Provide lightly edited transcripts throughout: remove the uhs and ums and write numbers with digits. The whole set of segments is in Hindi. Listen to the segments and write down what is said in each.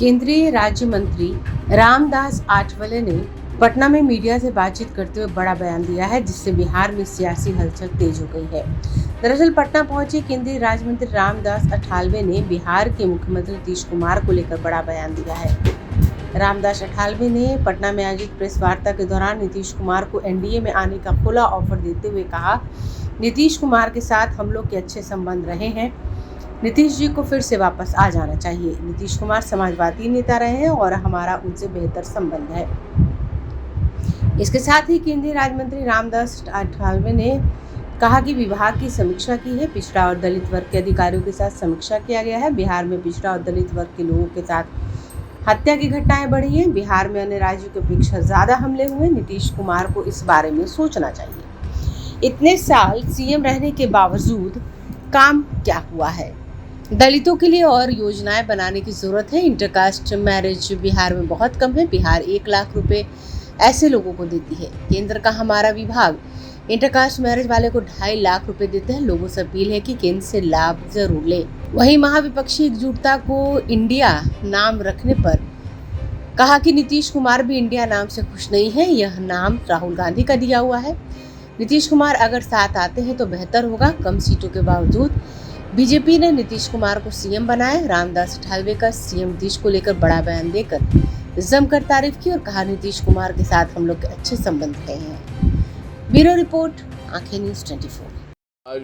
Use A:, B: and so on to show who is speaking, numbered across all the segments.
A: केंद्रीय राज्य मंत्री रामदास आठवले ने पटना में मीडिया से बातचीत करते हुए बड़ा बयान दिया है, जिससे बिहार में सियासी हलचल तेज हो गई है। दरअसल पटना पहुंचे केंद्रीय राज्य मंत्री रामदास अठावले ने बिहार के मुख्यमंत्री नीतीश कुमार को लेकर बड़ा बयान दिया है। रामदास अठावले ने पटना में आयोजित प्रेस वार्ता के दौरान नीतीश कुमार को एनडीए में आने का खुला ऑफर देते हुए कहा, नीतीश कुमार के साथ हम लोग के अच्छे संबंध रहे हैं, नीतीश जी को फिर से वापस आ जाना चाहिए। नीतीश कुमार समाजवादी नेता रहे हैं और हमारा उनसे बेहतर संबंध है। इसके साथ ही केंद्रीय राज्य मंत्री रामदास अठावले ने कहा कि विभाग की समीक्षा की है, पिछड़ा और दलित वर्ग के अधिकारियों के साथ समीक्षा किया गया है। बिहार में पिछड़ा और दलित वर्ग के लोगों के साथ हत्या की घटनाएं बढ़ी हैं। बिहार में अन्य राज्यों की अपेक्षा ज्यादा हमले हुए। नीतीश कुमार को इस बारे में सोचना चाहिए। इतने साल सीएम रहने के बावजूद काम क्या हुआ है? दलितों के लिए और योजनाएं बनाने की जरूरत है। इंटरकास्ट मैरिज बिहार में बहुत कम है। बिहार 1 लाख रुपए ऐसे लोगों को देती है। केंद्र का हमारा विभाग इंटरकास्ट मैरिज वाले को 2.5 लाख रुपए देते हैं। लोगों से अपील है कि केंद्र से लाभ जरूर ले। वहीं महाविपक्षी एकजुटता को इंडिया नाम रखने पर कहा कि नीतीश कुमार भी इंडिया नाम से खुश नहीं है। यह नाम राहुल गांधी का दिया हुआ है। नीतीश कुमार अगर साथ आते हैं तो बेहतर होगा। कम सीटों के बावजूद बीजेपी ने नीतीश कुमार को सीएम बनाया। रामदास अठावले का सीएम नीतीश को लेकर बड़ा बयान देकर जमकर तारीफ की और कहा, नीतीश कुमार के साथ हम लोग के अच्छे संबंध रहे हैं। ब्यूरो रिपोर्ट, आंखें न्यूज़ 24।
B: आज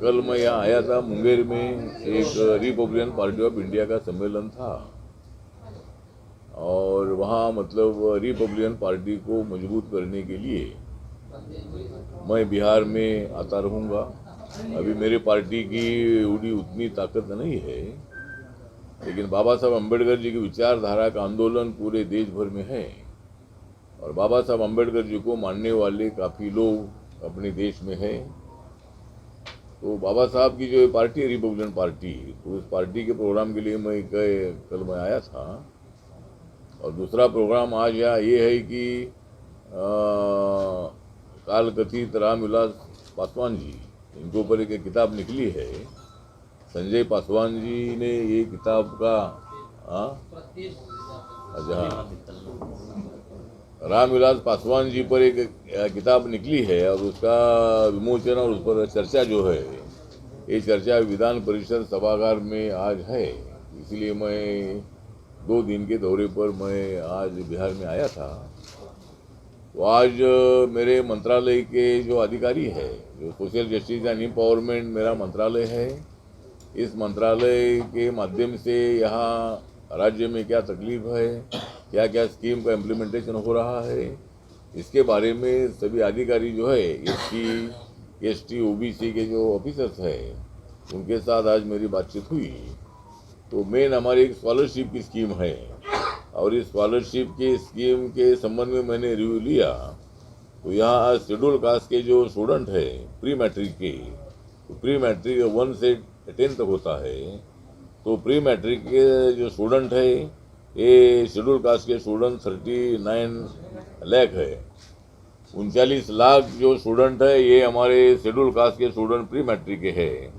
B: कल मैं यहाँ आया था। मुंगेर में एक रिपब्लिकन पार्टी ऑफ इंडिया का सम्मेलन था और वहाँ मतलब रिपब्लिकन पार्टी को मजबूत करने के लिए मैं बिहार में आता रहूँगा। अभी मेरी पार्टी की उतनी ताकत नहीं है, लेकिन बाबा साहब अम्बेडकर जी की विचारधारा का आंदोलन पूरे देश भर में है और बाबा साहब अम्बेडकर जी को मानने वाले काफ़ी लोग अपने देश में हैं। तो बाबा साहब की जो पार्टी है रिपब्लिकन पार्टी, तो उस पार्टी के प्रोग्राम के लिए कल मैं आया था। और दूसरा प्रोग्राम आज यहाँ ये है कि काल कथित रामविलास पासवान जी, इनके ऊपर एक किताब निकली है। संजय पासवान जी ने ये किताब का रामविलास पासवान जी पर एक किताब निकली है और उसका विमोचन और उस पर चर्चा जो है, ये चर्चा विधान परिषद सभागार में आज है। इसलिए मैं 2 दिन के दौरे पर मैं आज बिहार में आया था। तो आज मेरे मंत्रालय के जो अधिकारी है, जो सोशल जस्टिस एंड एम्पावरमेंट मेरा मंत्रालय है, इस मंत्रालय के माध्यम से यहाँ राज्य में क्या तकलीफ है, क्या क्या स्कीम का इम्प्लीमेंटेशन हो रहा है, इसके बारे में सभी अधिकारी जो है एसटी ओबीसी के जो ऑफिसर्स हैं, उनके साथ आज मेरी बातचीत हुई। तो मेन हमारी एक स्कॉलरशिप की स्कीम है और इस स्कॉलरशिप के स्कीम के संबंध में मैंने रिव्यू लिया। तो यहाँ शेड्यूल कास्ट के जो स्टूडेंट है प्री मैट्रिक के, तो प्री मैट्रिक 1 से 10 तक होता है। तो प्री मैट्रिक के जो स्टूडेंट है, ये शेड्यूल कास्ट के स्टूडेंट 39 लाख है। 39 लाख जो स्टूडेंट है, ये हमारे शेड्यूल कास्ट के स्टूडेंट प्री मैट्रिक के है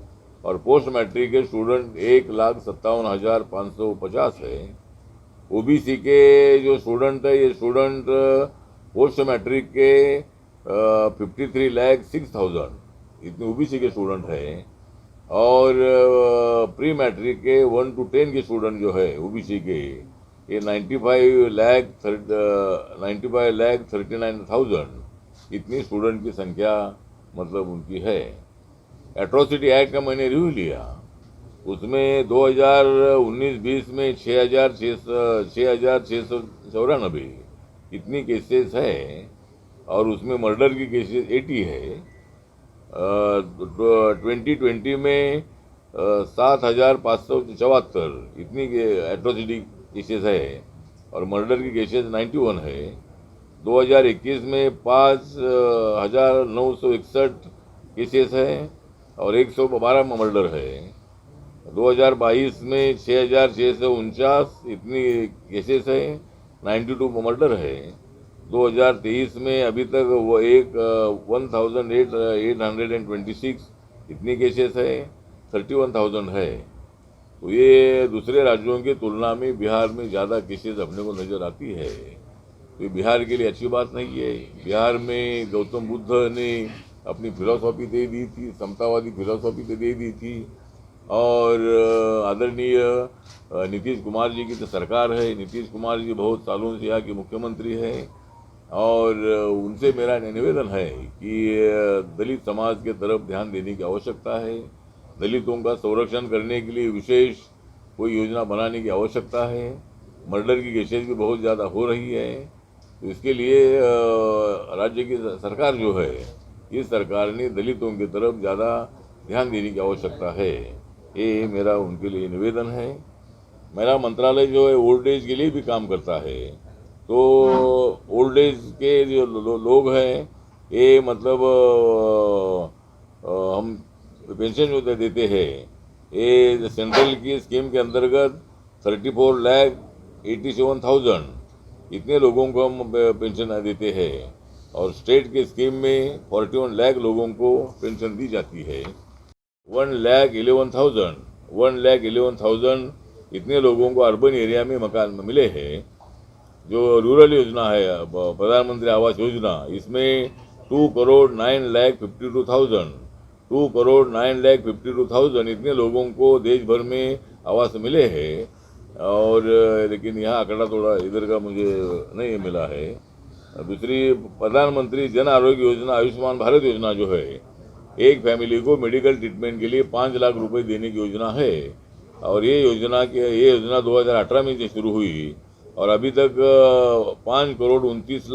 B: और पोस्ट मैट्रिक के स्टूडेंट 1,57,550 है। ओबीसी के जो स्टूडेंट है, ये स्टूडेंट पोस्ट मैट्रिक के 53,06,000 इतने ओबीसी के स्टूडेंट हैं और प्री मैट्रिक के 1 to 10 के स्टूडेंट जो है ओबीसी के, ये 95,39,39,000 इतनी स्टूडेंट की संख्या मतलब उनकी है। एट्रोसिटी एक्ट का मैंने रिव्यू लिया। उसमें 2019-20 में 6,694 इतनी केसेस है और उसमें मर्डर की केसेस 80 है। 2020 में 7,574 इतनी एट्रोसिटी केसेस है और मर्डर की केसेस 91 है। 2021 में 5,961 केसेस है और 112 मर्डर है। 2022 में 6,649 इतनी केसेस है, 92 मर्डर है। 2023 में अभी तक वो 1,826 इतनी केसेस है, 31,000 है। तो ये दूसरे राज्यों की तुलना में बिहार में ज़्यादा केसेस अपने को नज़र आती है। तो बिहार के लिए अच्छी बात नहीं है। बिहार में गौतम बुद्ध ने अपनी फिलॉसफी दे दी थी, समतावादी फिलॉसफी दे दी थी, और आदरणीय नीतीश कुमार जी की तो सरकार है। नीतीश कुमार जी बहुत सालों से यहाँ के मुख्यमंत्री हैं, और उनसे मेरा निवेदन है कि दलित समाज के तरफ ध्यान देने की आवश्यकता है। दलितों का संरक्षण करने के लिए विशेष कोई योजना बनाने की आवश्यकता है। मर्डर की केसेस भी बहुत ज़्यादा हो रही है, तो इसके लिए राज्य की सरकार जो है, इस सरकार ने दलितों की तरफ ज़्यादा ध्यान देने की आवश्यकता है। ये मेरा उनके लिए निवेदन है। मेरा मंत्रालय जो है ओल्ड एज के लिए भी काम करता है। तो ओल्ड एज के जो लोग हैं, ये मतलब हम पेंशन जो देते हैं, ये सेंट्रल की स्कीम के अंतर्गत 34,87,000 इतने लोगों को हम पेंशन देते हैं, और स्टेट के स्कीम में 41 लाख लोगों को पेंशन दी जाती है। 1,11,000 इतने लोगों को अर्बन एरिया में मकान मिले हैं। जो रूरल योजना है, प्रधानमंत्री आवास योजना, इसमें 2,09,52,000 इतने लोगों को देश भर में आवास मिले हैं। और लेकिन यहाँ आंकड़ा थोड़ा इधर का मुझे नहीं मिला है। दूसरी, प्रधानमंत्री जन आरोग्य योजना, आयुष्मान भारत योजना जो है, एक फैमिली को मेडिकल ट्रीटमेंट के लिए 5 लाख रुपए देने की योजना है। और ये योजना 2018 में से शुरू हुई, और अभी तक 5 करोड़ 29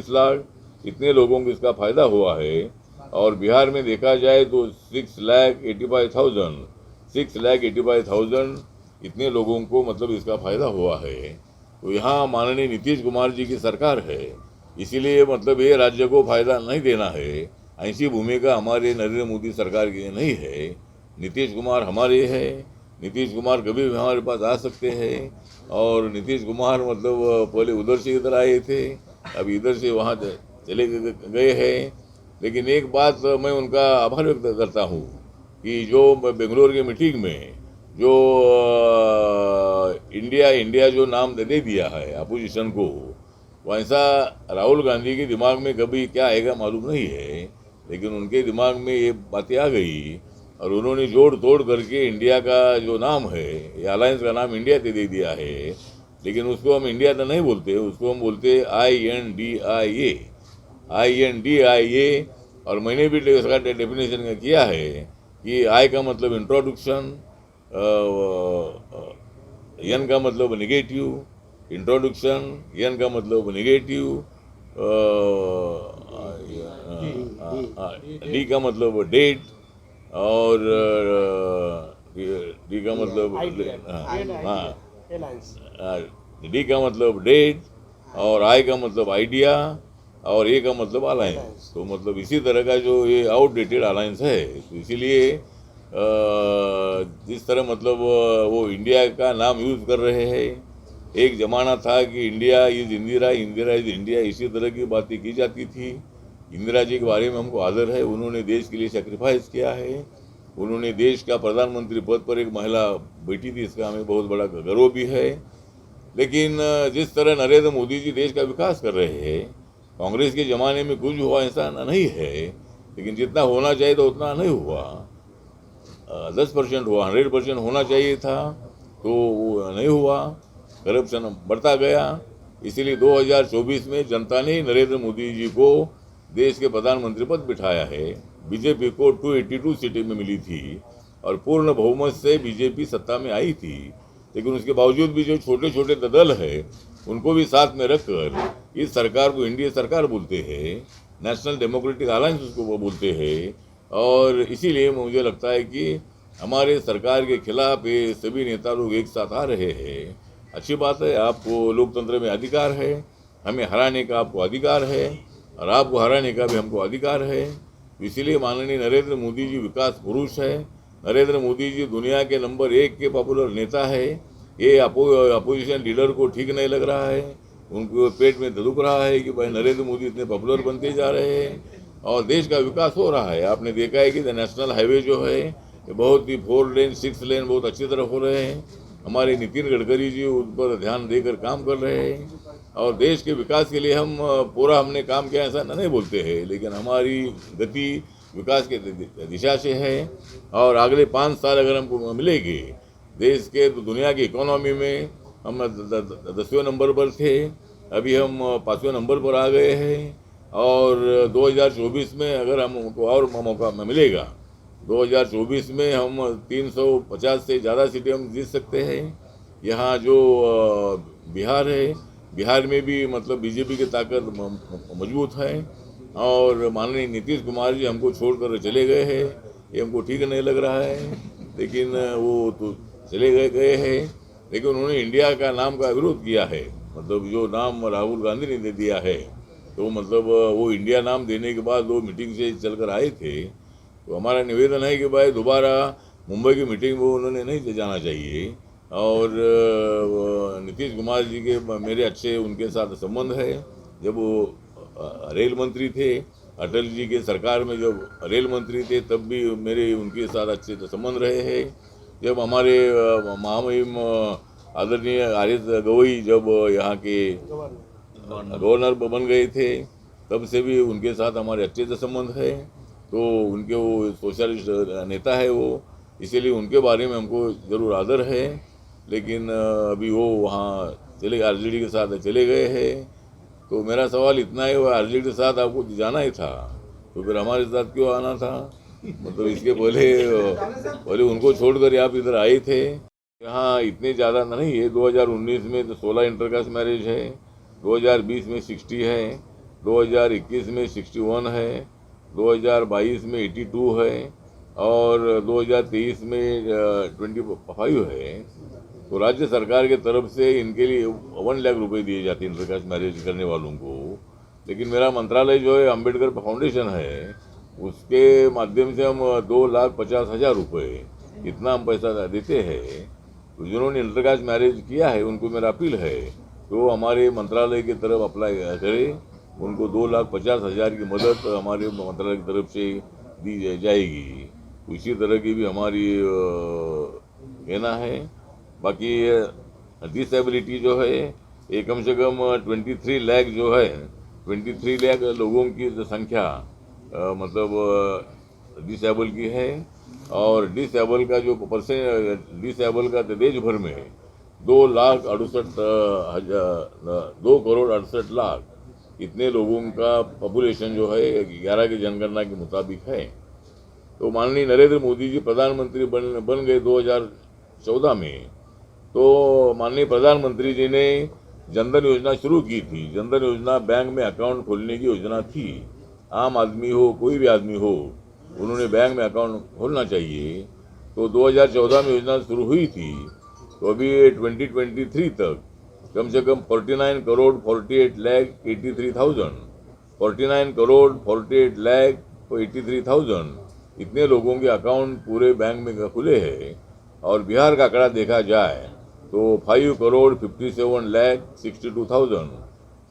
B: लाख इतने लोगों को इसका फायदा हुआ है। और बिहार में देखा जाए तो 6,85,000 इतने लोगों को मतलब इसका फायदा हुआ है। तो यहाँ माननीय नीतीश कुमार जी की सरकार है, इसीलिए मतलब ये राज्य को फायदा नहीं देना है, ऐसी भूमिका हमारे नरेंद्र मोदी सरकार की नहीं है। नीतीश कुमार हमारे हैं। नीतीश कुमार कभी भी हमारे पास आ सकते हैं, और नीतीश कुमार मतलब पहले उधर से इधर आए थे, अभी इधर से वहाँ चले गए हैं। लेकिन एक बात मैं उनका आभार व्यक्त करता हूँ कि जो बेंगलोर की मीटिंग में जो इंडिया जो नाम दे दिया है अपोजिशन को, वैसा राहुल गांधी के दिमाग में कभी क्या आएगा मालूम नहीं है, लेकिन उनके दिमाग में ये बातें आ गई, और उन्होंने जोड़ तोड़ करके इंडिया का जो नाम है, ये अलायंस का नाम इंडिया दे दिया है। लेकिन उसको हम इंडिया तो नहीं बोलते, उसको हम बोलते INDIA। और मैंने भी उसका डेफिनेशन किया है कि आई का मतलब इंट्रोडक्शन, एन का मतलब निगेटिव, इंट्रोडक्शन, एन का मतलब निगेटिव, डी का मतलब डेट, और डी का मतलब डी का मतलब डेट, और आई का मतलब आइडिया, और ए का मतलब अलायंस। तो मतलब इसी तरह का जो ये आउटडेटेड अलायंस है, तो इसीलिए जिस तरह मतलब वो इंडिया का नाम यूज़ कर रहे हैं। एक ज़माना था कि India is Indira, Indira is India, इसी तरह की बातें की जाती थी। इंदिरा जी के बारे में हमको आदर है, उन्होंने देश के लिए सेक्रीफाइस किया है। उन्होंने देश का प्रधानमंत्री पद पर एक महिला बैठी थी, इसका हमें बहुत बड़ा गर्व भी है। लेकिन जिस तरह नरेंद्र मोदी जी देश का विकास कर रहे हैं, कांग्रेस के ज़माने में कुछ हुआ ऐसा नहीं है, लेकिन जितना होना चाहिए था उतना नहीं हुआ। 10% हुआ, 100% होना चाहिए था, तो वो नहीं हुआ। करप्शन बढ़ता गया। इसीलिए 2024 में जनता ने नरेंद्र मोदी जी को देश के प्रधानमंत्री पद बिठाया है। बीजेपी को 282 सीटें में मिली थी, और पूर्ण बहुमत से बीजेपी सत्ता में आई थी। लेकिन उसके बावजूद भी जो छोटे छोटे दल है, उनको भी साथ में रखकर इस सरकार को एनडीए सरकार बोलते हैं, नेशनल डेमोक्रेटिक अलायंस उसको वो बोलते हैं। और इसीलिए मुझे लगता है कि हमारे सरकार के खिलाफ ये सभी नेता लोग एक साथ आ रहे हैं। अच्छी बात है, आपको लोकतंत्र में अधिकार है, हमें हराने का आपको अधिकार है, और आपको हराने का भी हमको अधिकार है। इसीलिए माननीय नरेंद्र मोदी जी विकास पुरुष है। नरेंद्र मोदी जी दुनिया के नंबर 1 के पॉपुलर नेता है। ये अपोजिशन लीडर को ठीक नहीं लग रहा है, उनको पेट में दुख रहा है कि भाई नरेंद्र मोदी इतने पॉपुलर बनते जा रहे हैं और देश का विकास हो रहा है। आपने देखा है कि नेशनल हाईवे जो है ये बहुत ही 4 लेन 6 लेन बहुत अच्छी तरह हो रहे हैं। हमारे नितिन गडकरी जी उन पर ध्यान देकर काम कर रहे हैं और देश के विकास के लिए हम पूरा हमने काम किया ऐसा नहीं बोलते हैं, लेकिन हमारी गति विकास के दिशा से है और अगले 5 साल अगर हमको मिलेंगे देश के दुनिया की इकोनॉमी में हम 10वें नंबर पर थे, अभी हम 5वें नंबर पर आ गए हैं और 2024 में अगर हमको और मौका मिलेगा 2024 में हम 350 से ज़्यादा सीटें हम जीत सकते हैं। यहाँ जो बिहार है, बिहार में भी मतलब बीजेपी की ताकत मजबूत है और माननीय नीतीश कुमार जी हमको छोड़कर चले गए हैं, ये हमको ठीक नहीं लग रहा है, लेकिन वो तो चले गए हैं, लेकिन उन्होंने इंडिया का नाम का विरोध किया है। मतलब जो नाम राहुल गांधी ने दे दिया है, तो मतलब वो इंडिया नाम देने के बाद वो मीटिंग से चलकर आए थे, तो हमारा निवेदन है कि भाई दोबारा मुंबई की मीटिंग वो उन्होंने नहीं जाना चाहिए। और नीतीश कुमार जी के मेरे अच्छे उनके साथ संबंध है। जब वो रेल मंत्री थे, अटल जी के सरकार में जब रेल मंत्री थे तब भी मेरे उनके साथ अच्छे संबंध रहे हैं। जब हमारे महामहिम आदरणीय आर.एस. गवई जब यहाँ के गवर्नर बन गए थे तब से भी उनके साथ हमारे अच्छे से संबंध है। तो उनके वो सोशलिस्ट नेता है वो, इसीलिए उनके बारे में हमको ज़रूर आदर है, लेकिन अभी वो वहाँ चले आरजेडी के साथ चले गए हैं। तो मेरा सवाल इतना है, वो आरजेडी के साथ आपको जाना ही था तो फिर हमारे साथ क्यों आना था? मतलब इसके पहले उनको छोड़कर आप इधर आए थे। यहाँ इतने ज़्यादा नहीं है, 2019 में तो 16 इंटरकास्ट मैरिज है, 2020 में 60 है, 2021 में 61 है, 2022 में 82 है और 2023 में 25 है। तो राज्य सरकार के तरफ से इनके लिए 1 लाख रुपए दिए जाते हैं इंटरकास्ट मैरिज करने वालों को, लेकिन मेरा मंत्रालय जो है अम्बेडकर फाउंडेशन है, उसके माध्यम से हम 2,50,000 रुपये इतना हम पैसा देते हैं। तो जिन्होंने इंटरकास्ट मैरिज किया है उनको मेरा अपील है तो हमारे मंत्रालय की तरफ अप्लाई करें, उनको 2,50,000 की मदद हमारे मंत्रालय की तरफ से दी जाएगी। इसी तरह की भी हमारी कहना है। बाकी डिसेबिलिटी जो है ये कम से कम 23 लाख जो है, 23 लाख लोगों की संख्या मतलब डिसेबल की है और डिसेबल का जो परसेंट डिसेबल का देश भर में 2,68,00,000 इतने लोगों का पॉपुलेशन जो है 11 की जनगणना के मुताबिक है। तो माननीय नरेंद्र मोदी जी प्रधानमंत्री बन गए 2014 में, तो माननीय प्रधानमंत्री जी ने जनधन योजना शुरू की थी। जनधन योजना बैंक में अकाउंट खोलने की योजना थी। आम आदमी हो कोई भी आदमी हो उन्होंने बैंक में अकाउंट खोलना चाहिए। तो 2014 में योजना शुरू हुई थी, तो अभी 2023 तक कम से कम 49 करोड़ 48 लाख 83,000 49 करोड़ 48 लाख 83,000 इतने लोगों के अकाउंट पूरे बैंक में खुले हैं। और बिहार का आंकड़ा देखा जाए तो 5 करोड़ 57 लाख 62,000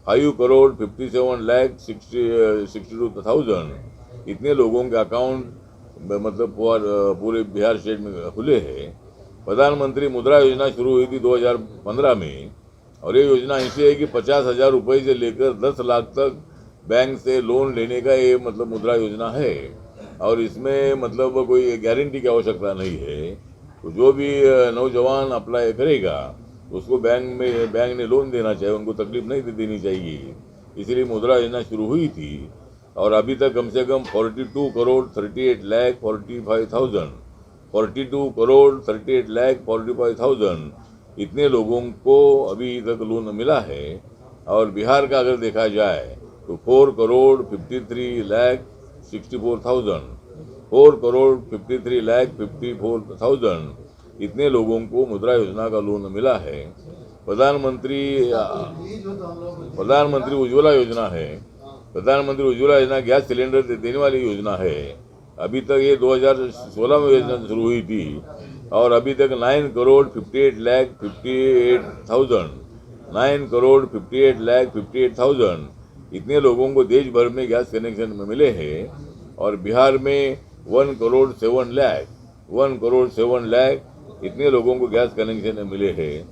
B: 5 करोड़ 57 लाख 62,000 इतने लोगों के अकाउंट मतलब पूरे बिहार स्टेट में खुले हैं। प्रधानमंत्री मुद्रा योजना शुरू हुई थी 2015 में और ये योजना ऐसी है कि 50,000 रुपये से लेकर 10 लाख तक बैंक से लोन लेने का ये मतलब मुद्रा योजना है और इसमें मतलब कोई गारंटी की आवश्यकता नहीं है। तो जो भी नौजवान अप्लाई करेगा उसको बैंक ने लोन देना चाहिए, उनको तकलीफ नहीं देनी चाहिए। इसलिए मुद्रा योजना शुरू हुई थी और अभी तक कम से कम 42 करोड़ 38 लाख 45,000 42 करोड़ 38 लाख 45,000 इतने लोगों को अभी तक लोन मिला है। और बिहार का अगर देखा जाए तो 4 करोड़ 53 लाख 64,000 4 करोड़ 53 लाख 54,000 इतने लोगों को मुद्रा योजना का लोन मिला है। प्रधानमंत्री उज्ज्वला योजना है, प्रधानमंत्री उज्ज्वला योजना गैस सिलेंडर देने वाली योजना है। अभी तक ये 2016 में योजना शुरू हुई थी और अभी तक 9 करोड़ 58 लाख 58,000 9 करोड़ 58 लाख 58,000 इतने लोगों को देश भर में गैस कनेक्शन में मिले हैं। और बिहार में 1 करोड़ 7 लाख 1,07,00,000 इतने लोगों को गैस कनेक्शन मिले हैं।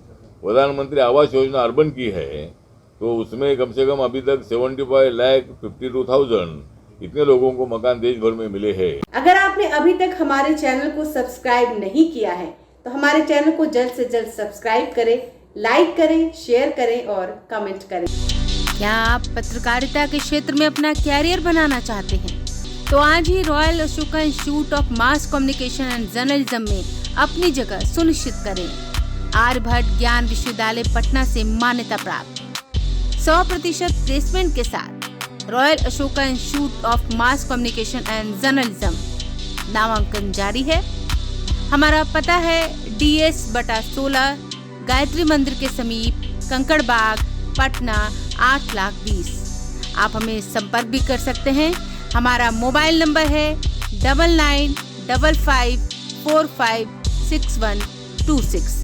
B: प्रधानमंत्री आवास योजना अर्बन की है तो उसमें कम से कम अभी तक 75,52,000 इतने लोगों को मकान देश भर में मिले हैं।
A: अगर आपने अभी तक हमारे चैनल को सब्सक्राइब नहीं किया है तो हमारे चैनल को जल्द से जल्द सब्सक्राइब करें, लाइक करें, शेयर करें और कमेंट करें। क्या आप पत्रकारिता के क्षेत्र में अपना कैरियर बनाना चाहते हैं तो आज ही Royal Ashoka Institute of Mass Communication and Journalism में अपनी जगह सुनिश्चित करें। आर्यभट्ट ज्ञान विश्वविद्यालय पटना से मान्यता प्राप्त 100% प्लेसमेंट के साथ royal Ashoka Institute of Mass Communication and journalism नामांकन जारी है। हमारा पता है DS/16 गायत्री मंदिर के समीप कंकड़ बाग पटना 8,20,000। आप हमें संपर्क भी कर सकते हैं। हमारा मोबाइल नंबर है 9955456126।